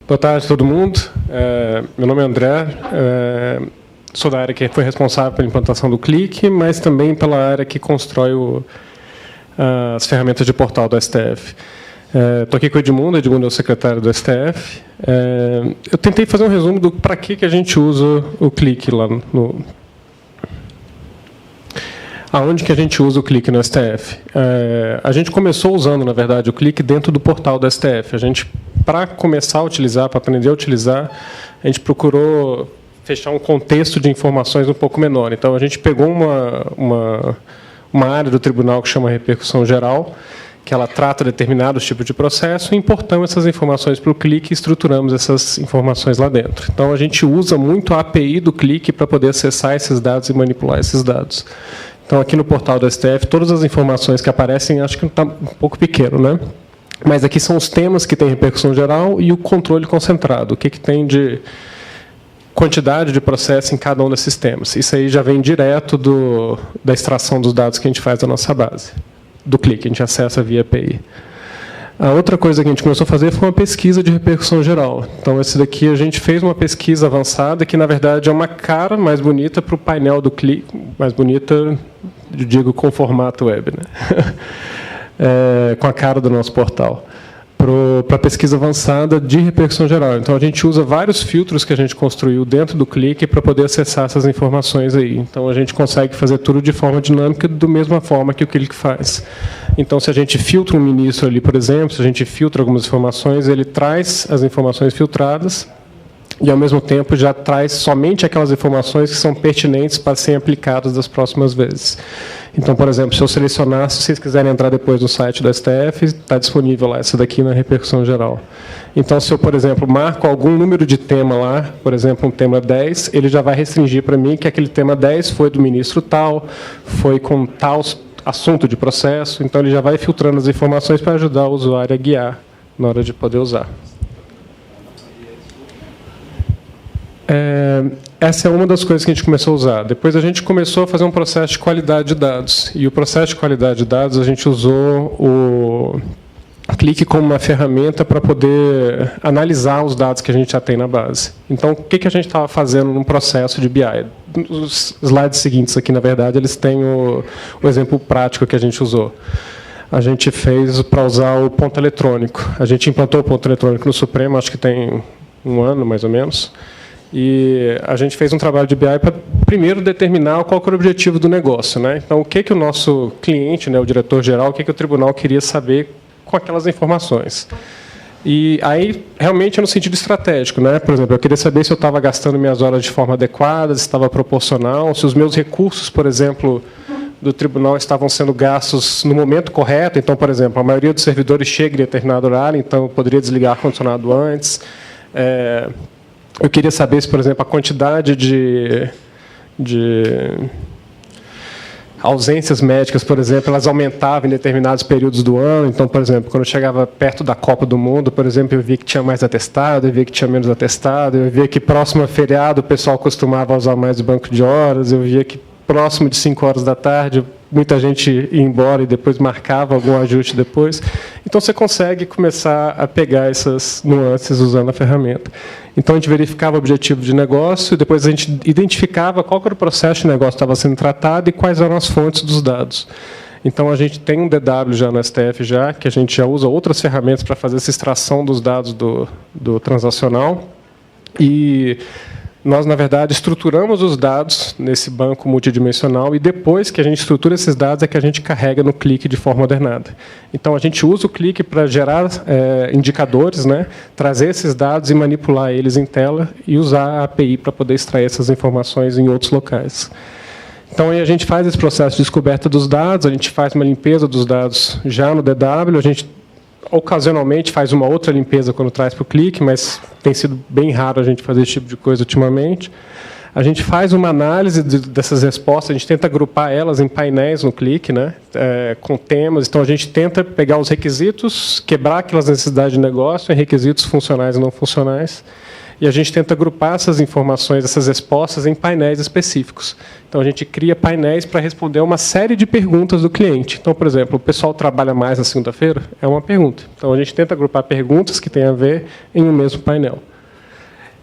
Boa tarde a todo mundo. Meu nome é André, sou da área que foi responsável pela implantação do Clique, mas também pela área que constrói as ferramentas de portal do STF. Estou aqui com o Edmundo é o secretário do STF. Eu tentei fazer um resumo do para que a gente usa o Clique lá no... Aonde que a gente usa o Clique no STF? A gente começou usando, na verdade, o Clique dentro do portal do STF. A gente, para começar a utilizar, para aprender a utilizar, a gente procurou fechar um contexto de informações um pouco menor. Então, a gente pegou uma área do tribunal que chama repercussão geral, que ela trata determinados tipos de processo, e importamos essas informações para o Clique e estruturamos essas informações lá dentro. Então, a gente usa muito a API do Clique para poder acessar esses dados e manipular esses dados. Então, aqui no portal do STF, todas as informações que aparecem, acho que está um pouco pequeno, né? Mas aqui são os temas que têm repercussão geral e o controle concentrado, o que tem de quantidade de processo em cada um desses temas. Isso aí já vem direto da extração dos dados que a gente faz da nossa base, do Clique, a gente acessa via API. A outra coisa que a gente começou a fazer foi uma pesquisa de repercussão geral. Então, esse daqui a gente fez uma pesquisa avançada, que, na verdade, é uma cara mais bonita para o painel do Clique, mais bonita, eu digo, com formato web, né? Com a cara do nosso portal, para a pesquisa avançada de repercussão geral. Então, a gente usa vários filtros que a gente construiu dentro do Clique para poder acessar essas informações aí. Então, a gente consegue fazer tudo de forma dinâmica, da mesma forma que o Clique faz. Então, se a gente filtra um ministro ali, por exemplo, se a gente filtra algumas informações, ele traz as informações filtradas e, ao mesmo tempo, já traz somente aquelas informações que são pertinentes para serem aplicadas das próximas vezes. Então, por exemplo, se eu selecionar, se vocês quiserem entrar depois no site do STF, está disponível lá, essa daqui na repercussão geral. Então, se eu, por exemplo, marco algum número de tema lá, por exemplo, um tema 10, ele já vai restringir para mim que aquele tema 10 foi do ministro tal, foi com tal assunto de processo, então ele já vai filtrando as informações para ajudar o usuário a guiar na hora de poder usar. Essa é uma das coisas que a gente começou a usar. Depois a gente começou a fazer um processo de qualidade de dados. E o processo de qualidade de dados, a gente usou o Clique como uma ferramenta para poder analisar os dados que a gente já tem na base. Então, o que a gente estava fazendo no processo de BI? Os slides seguintes aqui, na verdade, eles têm o exemplo prático que a gente usou. A gente fez para usar o ponto eletrônico. A gente implantou o ponto eletrônico no Supremo, acho que tem um ano, mais ou menos. E a gente fez um trabalho de BI para, primeiro, determinar qual era o objetivo do negócio, né? Então, o que o nosso cliente, né, o diretor-geral, o que o tribunal queria saber com aquelas informações. E aí, realmente, é no sentido estratégico, né? Por exemplo, eu queria saber se eu estava gastando minhas horas de forma adequada, se estava proporcional, se os meus recursos, por exemplo, do tribunal estavam sendo gastos no momento correto. Então, por exemplo, a maioria dos servidores chega em determinado horário, então eu poderia desligar o ar-condicionado antes. Eu queria saber se, por exemplo, a quantidade de ausências médicas, por exemplo, elas aumentavam em determinados períodos do ano. Então, por exemplo, quando eu chegava perto da Copa do Mundo, por exemplo, eu via que tinha mais atestado, eu via que tinha menos atestado, eu via que próximo a feriado o pessoal costumava usar mais o banco de horas, eu via que próximo de 5 horas da tarde muita gente ia embora e depois marcava algum ajuste depois. Então, você consegue começar a pegar essas nuances usando a ferramenta. Então, a gente verificava o objetivo de negócio, depois a gente identificava qual era o processo de negócio que estava sendo tratado e quais eram as fontes dos dados. Então, a gente tem um DW já no STF, que a gente já usa outras ferramentas para fazer essa extração dos dados do transacional. E nós, na verdade, estruturamos os dados nesse banco multidimensional e depois que a gente estrutura esses dados é que a gente carrega no Clique de forma ordenada. Então, a gente usa o Clique para gerar indicadores, né, trazer esses dados e manipular eles em tela e usar a API para poder extrair essas informações em outros locais. Então, aí a gente faz esse processo de descoberta dos dados, a gente faz uma limpeza dos dados já no DW, a gente ocasionalmente faz uma outra limpeza quando traz para o Clique, mas tem sido bem raro a gente fazer esse tipo de coisa ultimamente. A gente faz uma análise dessas respostas, a gente tenta agrupar elas em painéis no Clique, né, com temas. Então, a gente tenta pegar os requisitos, quebrar aquelas necessidades de negócio em requisitos funcionais e não funcionais, e a gente tenta agrupar essas informações, essas respostas, em painéis específicos. Então, a gente cria painéis para responder a uma série de perguntas do cliente. Então, por exemplo, o pessoal trabalha mais na segunda-feira? É uma pergunta. Então, a gente tenta agrupar perguntas que têm a ver em um mesmo painel.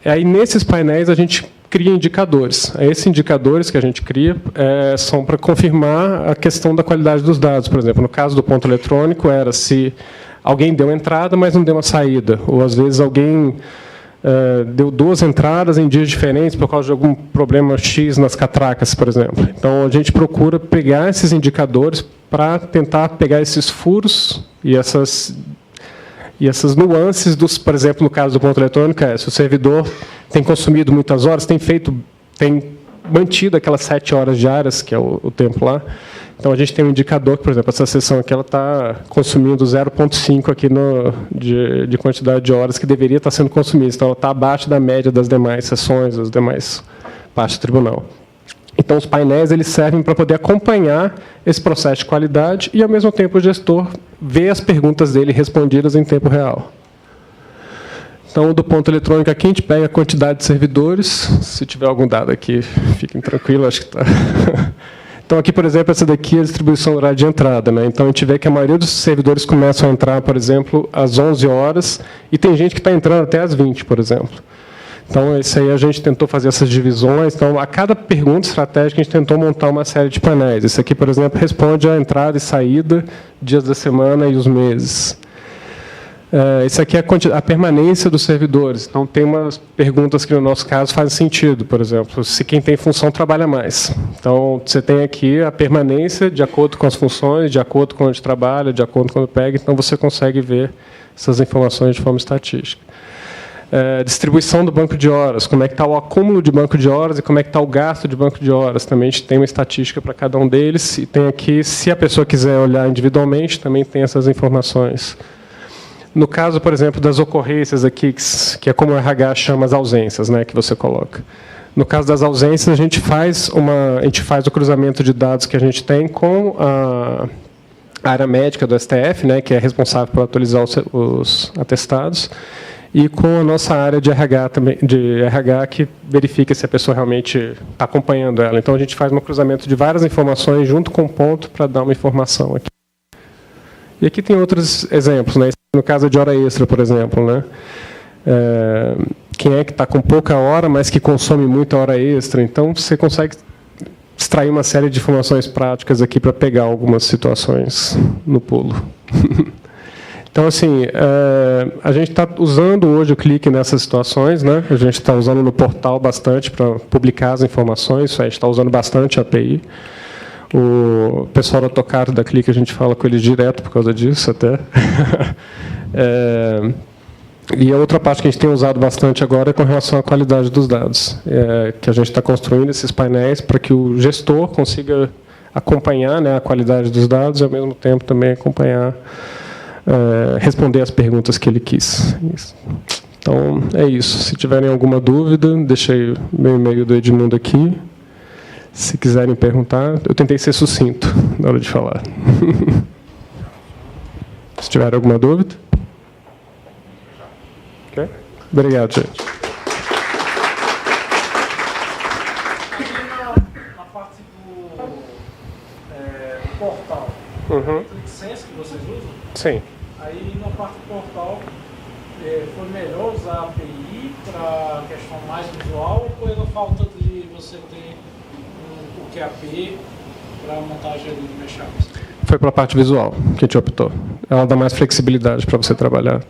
E aí, nesses painéis, a gente cria indicadores. Esses indicadores que a gente cria são para confirmar a questão da qualidade dos dados. Por exemplo, no caso do ponto eletrônico, era se alguém deu entrada, mas não deu uma saída. Ou, às vezes, alguém deu 2 entradas em dias diferentes por causa de algum problema X nas catracas, por exemplo. Então, a gente procura pegar esses indicadores para tentar pegar esses furos e essas nuances, por exemplo, no caso do ponto eletrônico, se o servidor tem consumido muitas horas, tem mantido aquelas 7 horas diárias, que é o tempo lá. Então, a gente tem um indicador que, por exemplo, essa sessão aqui está consumindo 0,5 aqui de quantidade de horas que deveria estar sendo consumida. Então, ela está abaixo da média das demais sessões, das demais partes do tribunal. Então, os painéis eles servem para poder acompanhar esse processo de qualidade e, ao mesmo tempo, o gestor ver as perguntas dele respondidas em tempo real. Então, do ponto eletrônico aqui, a gente pega a quantidade de servidores. Se tiver algum dado aqui, fiquem tranquilos, acho que está. Então, aqui, por exemplo, essa daqui é a distribuição do horário de entrada. Então, a gente vê que a maioria dos servidores começam a entrar, por exemplo, às 11 horas, e tem gente que está entrando até às 20, por exemplo. Então, isso aí a gente tentou fazer essas divisões. Então, a cada pergunta estratégica, a gente tentou montar uma série de painéis. Esse aqui, por exemplo, responde a entrada e saída, dias da semana e os meses. Isso aqui é a permanência dos servidores. Então, tem umas perguntas que, no nosso caso, fazem sentido. Por exemplo, se quem tem função trabalha mais. Então, você tem aqui a permanência de acordo com as funções, de acordo com onde trabalha, de acordo com onde pega. Então, você consegue ver essas informações de forma estatística. Distribuição do banco de horas, como é que está o acúmulo de banco de horas e como é que está o gasto de banco de horas. Também a gente tem uma estatística para cada um deles. E tem aqui, se a pessoa quiser olhar individualmente, também tem essas informações. No caso, por exemplo, das ocorrências aqui, que é como o RH chama as ausências, que você coloca. No caso das ausências, a gente faz o cruzamento de dados que a gente tem com a área médica do STF, que é responsável por atualizar os atestados, e com a nossa área de RH, que verifica se a pessoa realmente está acompanhando ela. Então, a gente faz um cruzamento de várias informações junto com o ponto para dar uma informação aqui. E aqui tem outros exemplos, no caso de hora extra, por exemplo. Quem é que está com pouca hora, mas que consome muita hora extra? Então, você consegue extrair uma série de informações práticas aqui para pegar algumas situações no pulo. Então, assim, a gente está usando hoje o clique nessas situações, a gente está usando no portal bastante para publicar as informações, a gente está usando bastante a API. O pessoal da AutoCAD da Clique, a gente fala com eles direto por causa disso até. E a outra parte que a gente tem usado bastante agora é com relação à qualidade dos dados, que a gente está construindo esses painéis para que o gestor consiga acompanhar a qualidade dos dados e, ao mesmo tempo, também acompanhar, responder as perguntas que ele quis. Então, é isso. Se tiverem alguma dúvida, deixei meu e-mail do Edmundo aqui. Se quiserem perguntar, eu tentei ser sucinto na hora de falar. Se tiver alguma dúvida. Okay. Obrigado, gente. Na parte do portal, ClickSense que vocês usam? Sim. Aí, na parte do portal, foi melhor usar a API para a questão mais visual ou pela falta de você ter o QAP para a montagem ali do Meshaps? Foi pela parte visual que a gente optou. Ela dá mais flexibilidade para você trabalhar.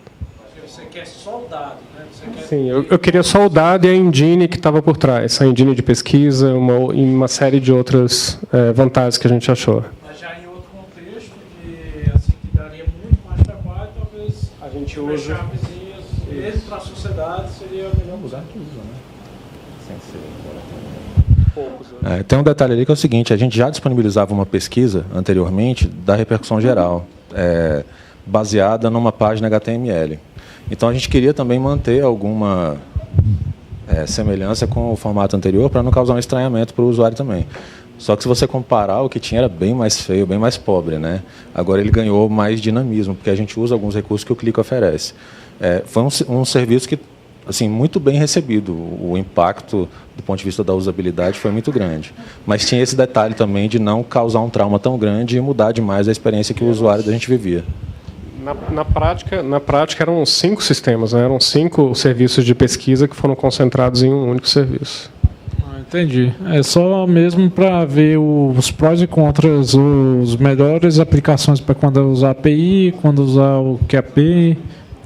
Você quer só o dado, né? Sim, eu queria só o dado e a engine que estava por trás. A engine de pesquisa e uma série de outras vantagens que a gente achou. Mas já em outro contexto, que daria muito mais trabalho, talvez a gente o usa... Meshapzinho, mesmo para a sociedade, seria melhor usar que usa, né? Sem ser tem um detalhe ali que é o seguinte: a gente já disponibilizava uma pesquisa anteriormente da repercussão geral, baseada numa página HTML. Então, a gente queria também manter alguma semelhança com o formato anterior para não causar um estranhamento para o usuário também. Só que, se você comparar, o que tinha era bem mais feio, bem mais pobre, Agora ele ganhou mais dinamismo, porque a gente usa alguns recursos que o Clique oferece. Foi um serviço que assim, muito bem recebido. O impacto do ponto de vista da usabilidade foi muito grande. Mas tinha esse detalhe também de não causar um trauma tão grande e mudar demais a experiência que o usuário da gente vivia. Na prática eram 5 sistemas, né? Eram 5 serviços de pesquisa que foram concentrados em um único serviço. Entendi. É só mesmo para ver os prós e contras, os melhores aplicações para quando usar API, quando usar o QAP,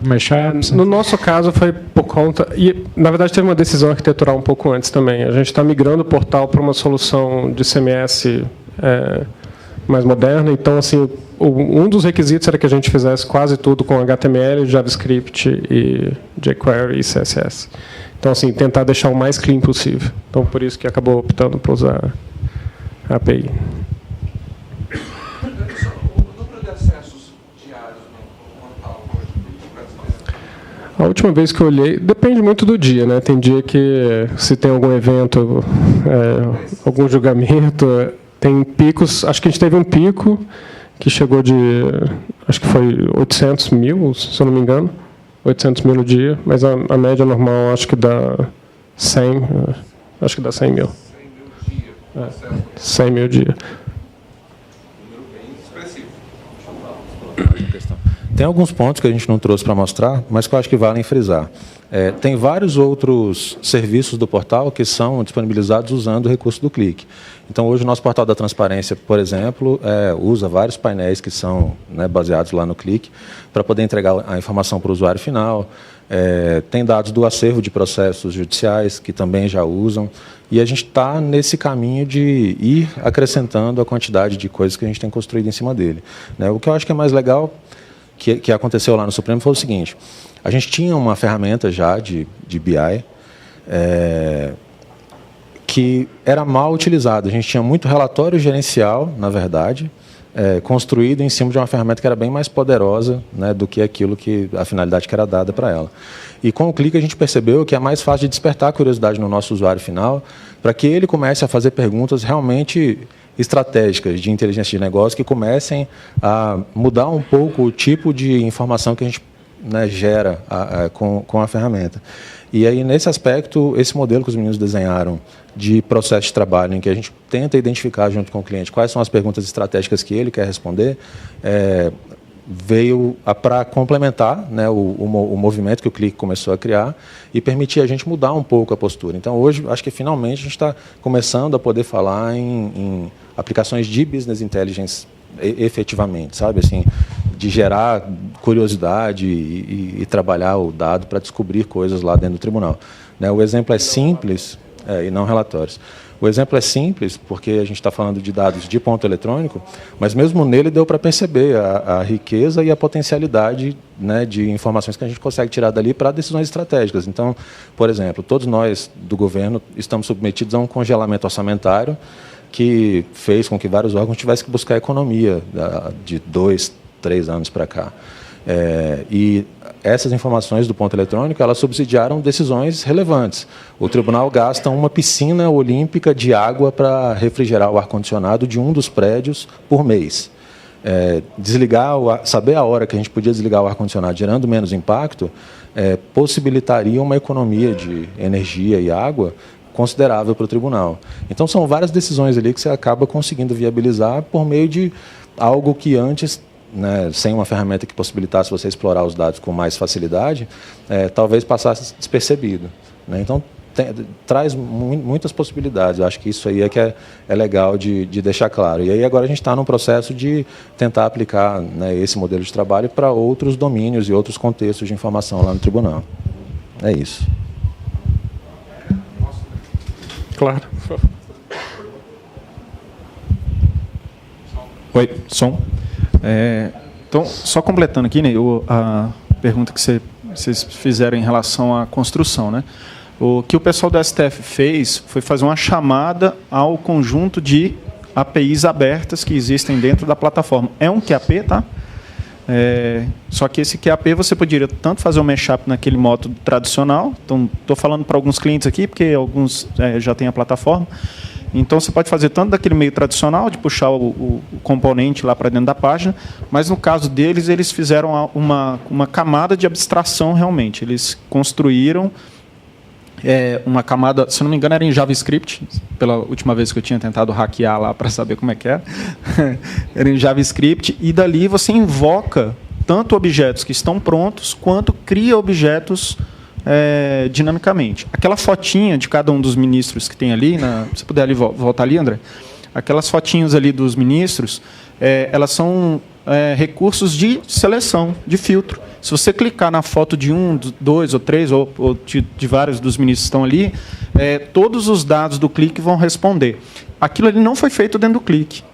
mashup. No nosso caso foi por conta... E, na verdade, teve uma decisão arquitetural um pouco antes também. A gente está migrando o portal para uma solução de CMS mais moderna. Então, assim, um dos requisitos era que a gente fizesse quase tudo com HTML, JavaScript, e jQuery e CSS. Então, assim, tentar deixar o mais clean possível. Então, por isso que acabou optando por usar a API. O número de acessos diários no portal hoje? A última vez que eu olhei, depende muito do dia, né? Tem dia que, se tem algum evento, algum julgamento, tem picos. Acho que a gente teve um pico que chegou de, acho que foi 800 mil, se eu não me engano. 800 mil no dia, mas a média normal acho que dá 100, acho que dá 100 mil. 100 mil dia. Número bem expressivo. Tem alguns pontos que a gente não trouxe para mostrar, mas que eu acho que valem frisar. Tem vários outros serviços do portal que são disponibilizados usando o recurso do clique. Então, hoje, o nosso portal da transparência, por exemplo, usa vários painéis que são, né, baseados lá no clique, para poder entregar a informação para o usuário final. Tem dados do acervo de processos judiciais, que também já usam. E a gente está nesse caminho de ir acrescentando a quantidade de coisas que a gente tem construído em cima dele. Né? O que eu acho que é mais legal que aconteceu lá no Supremo foi o seguinte: a gente tinha uma ferramenta já de BI que era mal utilizada. A gente tinha muito relatório gerencial, na verdade, construído em cima de uma ferramenta que era bem mais poderosa, né, do que aquilo que a finalidade que era dada para ela. E com o clique a gente percebeu que é mais fácil de despertar a curiosidade no nosso usuário final, para que ele comece a fazer perguntas realmente estratégicas de inteligência de negócio que comecem a mudar um pouco o tipo de informação que a gente, né, gera com a ferramenta. E aí, nesse aspecto, esse modelo que os meninos desenharam de processo de trabalho, em que a gente tenta identificar junto com o cliente quais são as perguntas estratégicas que ele quer responder, veio para complementar, né, o movimento que o clique começou a criar e permitir a gente mudar um pouco a postura. Então, hoje, acho que finalmente a gente está começando a poder falar em aplicações de business intelligence efetivamente, sabe, assim, de gerar curiosidade e trabalhar o dado para descobrir coisas lá dentro do tribunal. Né, o exemplo é simples, e não relatórios. O exemplo é simples, porque a gente está falando de dados de ponto eletrônico, mas mesmo nele deu para perceber a riqueza e a potencialidade, né, de informações que a gente consegue tirar dali para decisões estratégicas. Então, por exemplo, todos nós do governo estamos submetidos a um congelamento orçamentário que fez com que vários órgãos tivessem que buscar economia de 2, 3 anos para cá. E essas informações do ponto eletrônico, elas subsidiaram decisões relevantes. O tribunal gasta uma piscina olímpica de água para refrigerar o ar-condicionado de um dos prédios por mês. Saber a hora que a gente podia desligar o ar-condicionado gerando menos impacto, possibilitaria uma economia de energia e água considerável para o tribunal. Então, são várias decisões ali que você acaba conseguindo viabilizar por meio de algo que antes, né, sem uma ferramenta que possibilitasse você explorar os dados com mais facilidade, talvez passasse despercebido. Né? Então, traz muitas possibilidades. Eu acho que isso aí é legal de deixar claro. E aí agora a gente está num processo de tentar aplicar, né, esse modelo de trabalho para outros domínios e outros contextos de informação lá no tribunal. É isso. Claro. Oi, som. Então, só completando aqui, né, a pergunta que vocês fizeram em relação à construção, né? O que o pessoal da STF fez foi fazer uma chamada ao conjunto de APIs abertas que existem dentro da plataforma. É um QAP, tá? Só que esse QAP você poderia tanto fazer o mashup naquele modo tradicional, então estou falando para alguns clientes aqui, porque alguns já têm a plataforma, Então, você pode fazer tanto daquele meio tradicional, de puxar o componente lá para dentro da página, mas, no caso deles, eles fizeram uma camada de abstração, realmente. Eles construíram uma camada, se não me engano, era em JavaScript, pela última vez que eu tinha tentado hackear lá para saber como é que era. Era em JavaScript, e dali você invoca tanto objetos que estão prontos, quanto cria objetos dinamicamente. Aquela fotinha de cada um dos ministros que tem ali, se puder ali, voltar ali, André, aquelas fotinhas ali dos ministros, elas são recursos de seleção, de filtro. Se você clicar na foto de um, dois ou três, ou de vários dos ministros que estão ali, todos os dados do clique vão responder. Aquilo ali não foi feito dentro do clique.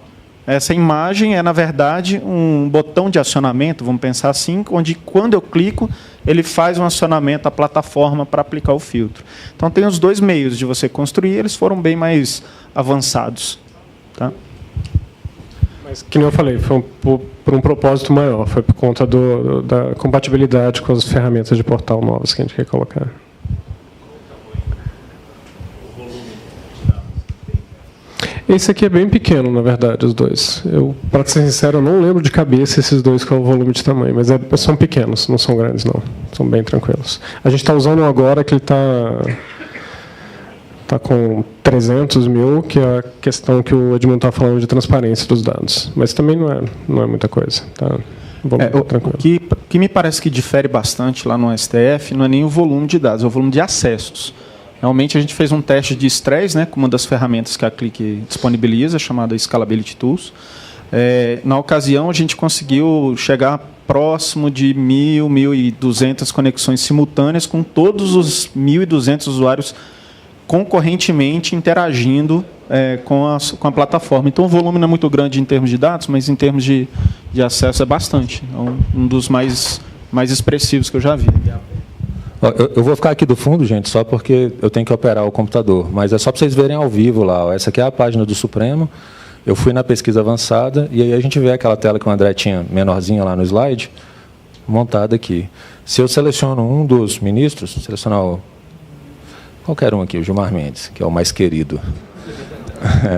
Essa imagem na verdade, um botão de acionamento, vamos pensar assim, onde, quando eu clico, ele faz um acionamento à plataforma para aplicar o filtro. Então, tem os dois meios de você construir, eles foram bem mais avançados. Tá? Mas, que nem eu falei, foi por um propósito maior, foi por conta da compatibilidade com as ferramentas de portal novas que a gente quer colocar. Esse aqui é bem pequeno, na verdade, os dois. Para ser sincero, eu não lembro de cabeça esses dois, qual é o volume de tamanho, mas são pequenos, não são grandes, não. São bem tranquilos. A gente está usando um agora que ele está com 300 mil, que é a questão que o Edmundo está falando de transparência dos dados. Mas também não é muita coisa. Tá? O que me parece que difere bastante lá no STF não é nem o volume de dados, é o volume de acessos. Realmente, a gente fez um teste de estresse, com uma das ferramentas que a Qlik disponibiliza, chamada Scalability Tools. Na ocasião, a gente conseguiu chegar próximo de 1.200 conexões simultâneas com todos os 1.200 usuários concorrentemente interagindo com a plataforma. Então, o volume não é muito grande em termos de dados, mas em termos de acesso é bastante. É um dos mais expressivos que eu já vi. Eu vou ficar aqui do fundo, gente, só porque eu tenho que operar o computador. Mas é só para vocês verem ao vivo lá. Essa aqui é a página do Supremo. Eu fui na pesquisa avançada e aí a gente vê aquela tela que o André tinha menorzinha lá no slide, montada aqui. Se eu seleciono um dos ministros, selecionar qualquer um aqui, o Gilmar Mendes, que é o mais querido.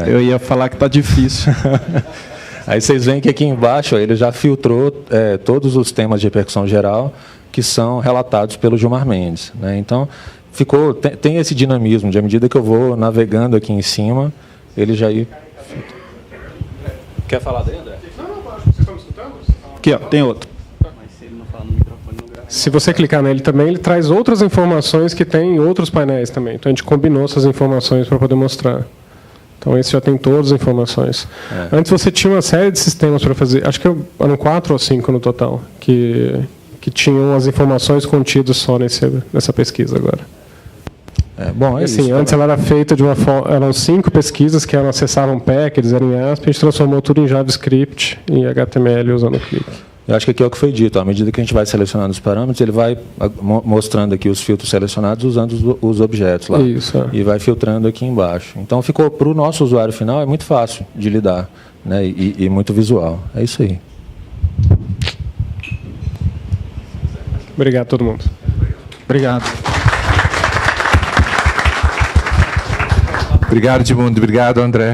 Eu ia falar que está difícil. Aí vocês veem que aqui embaixo ele já filtrou todos os temas de repercussão geral que são relatados pelo Gilmar Mendes. Então, tem esse dinamismo, de à medida que eu vou navegando aqui em cima, ele já ir... Quer falar daí, André? Não, vocês estão me escutando? Aqui, tem outro. Mas se ele não falar no microfone, não grava. Se você clicar nele também, ele traz outras informações que tem em outros painéis também. Então, a gente combinou essas informações para poder mostrar. Então, esse já tem todas as informações. Antes, você tinha uma série de sistemas para fazer, acho que eram 4 ou 5 no total, que tinham as informações contidas só nessa pesquisa agora. Bom, assim, isso, antes ela era feita de uma forma... Eram 5 pesquisas que acessavam packages, eram em ASP, a gente transformou tudo em JavaScript, em HTML, usando o Qlik. Eu acho que aqui é o que foi dito. À medida que a gente vai selecionando os parâmetros, ele vai mostrando aqui os filtros selecionados usando os objetos lá. Isso, e vai filtrando aqui embaixo. Então, ficou para o nosso usuário final, é muito fácil de lidar, e muito visual. É isso aí. Obrigado a todo mundo. Obrigado. Obrigado, Edmundo. Obrigado, André.